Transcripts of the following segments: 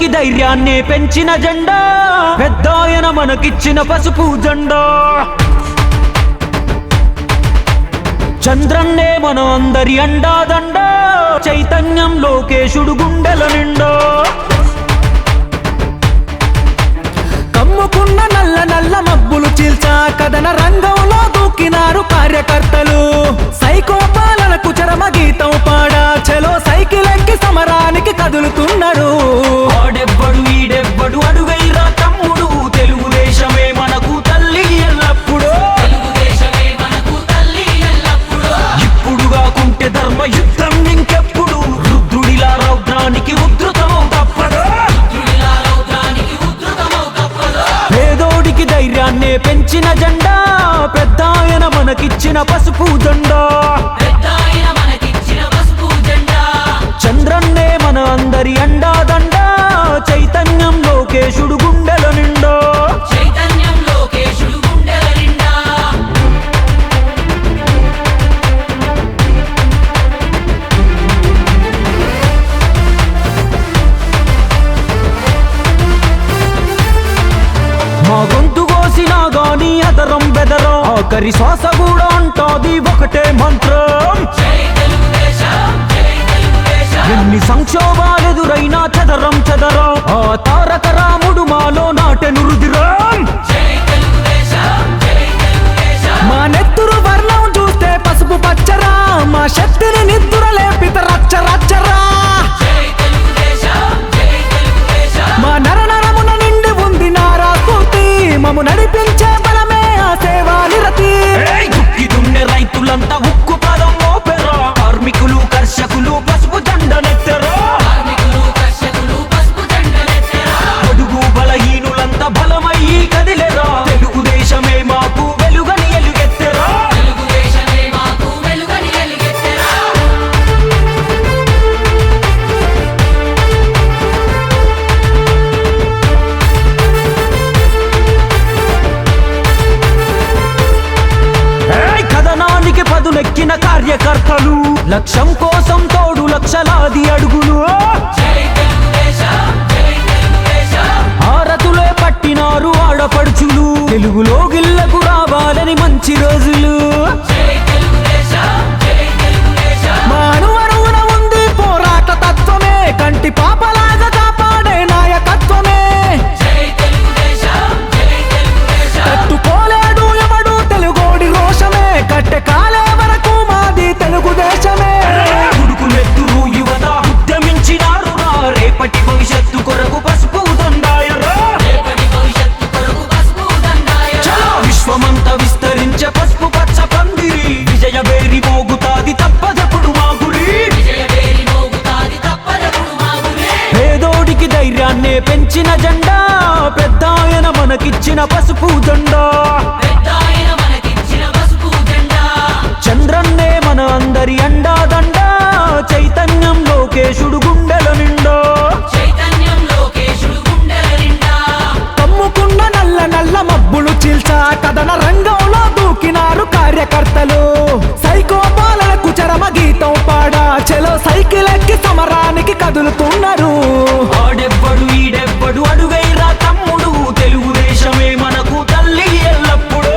పేదోడికి ధైర్యాన్ని పెంచిన జెండా పెద్దాయన మనకిచ్చిన పసుపు జెండా చంద్రన్నే మన అందరి అండాదండ చైతన్యం లోకేశుడు గుండెల నిండా కమ్ముకున్న నల్ల నల్ల మబ్బులు చీల్చా కథన రంగంలో దూకినారు కార్యకర్తలు సైకో పాలనకు చరమ గీతం పాడా చలో సైకిల్ ఎక్కి సమరానికి కదులుతున్నారు ఆడెవ్వడు ఈడెవ్వడు అడుగైరా తమ్ముడు తెలుగుదేశమే మనకు తల్లి ఎల్లప్పుడు ఇప్పుడు కాకుంటే ధర్మ యుద్ధం ఇంకెప్పుడు రుద్రుడిలా రౌద్రానికి ఉద్ధృతమవు తప్పదు పేదోడికి ధైర్యాన్ని పెంచిన జెండా పెద్దాయన మనకిచ్చిన పసుపు జెండా చంద్రన్నే మన అందరి అండాదండ చైతన్యం లోకేశుడు గుండెల నిండా మా గొంతు కోసినా గాని అదరం బెదరం ఆఖరి శ్వాస కూడా అంటాది ఒకటే మంత్రం ఎన్ని సంక్షోభాలెదురైనా చదరం చదరం ఆ తారక రాముడు మాలో నాటెను రుదిరం మా నెత్తురు వర్ణం చూస్తే పసుపు పచ్చరా మా శక్తిని నిద్దుర లేపిత రచ్చ రచ్చరా మా నరనరమున నిండి ఉంది నారా స్ఫూర్తి మము నడిపించే బలమే ఆ సేవా నిరతి దుక్కి దున్నే రైతులంతా ఉక్కు పదం మోపెరా కార్మికులు కర్షకులు పసుపు జెండనెత్తెరా పొడుగు బలహీనులంతా బలమయ్యి కదిలేరా తెలుగుదేశమే మాకు వెలుగని ఎలుగెత్తెరా కథనానికి పదునెక్కిన కార్యకర్తలు లక్ష్యం కోసం తోడు లక్షలాది అడుగులు హారతులే పట్టినారు ఆడపడుచులు తెలుగులో గిల్లకు రావాలని మంచి రోజులు మా అణువణువున ఉంది పోరాట తత్వమే కంటి పాపలాగా కాపాడే నాయకత్వమే తట్టుకోలేడు ఎవడు తెలుగోడి రోషమే కట్టె కాలే వరకు మాది తెలుగుదేశమే ఉడుకులెత్తురు యువత ఉద్యమించినారు రేపటి భవిష్యత్తు కొరకు పసుపు దండాయరా చలో విశ్వమంతా విస్తరించే పసుపు పచ్చ పందిరి విజయ వేరి మోగుతాది తప్పదప్పుడు మా గురి పేదోడికి ధైర్యాన్ని పెంచిన జెండా పెద్దాయన మనకిచ్చిన పసుపు జెండా చంద్రన్నే మన అందరి అండాదండ చైతన్యం లోకేశుడు గుండెల నిండా కమ్ముకున్న నల్ల నల్ల మబ్బులు చీల్చా కథన రంగంలో దూకినారు కార్యకర్తలు సైకో పాలనకు చరమ గీతం పాడా చలో సైకిల్ ఎక్కి సమరానికి కదులుతున్నారు ఆడెవ్వడు ఈడెవ్వడు అడుగైరా తమ్ముడు తెలుగుదేశమే మనకు తల్లి ఎల్లప్పుడు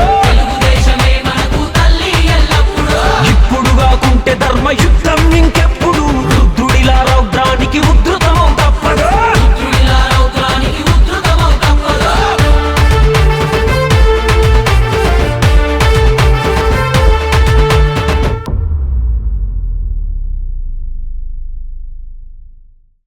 ఇప్పుడు కాకుంటే ధర్మ యుద్ధం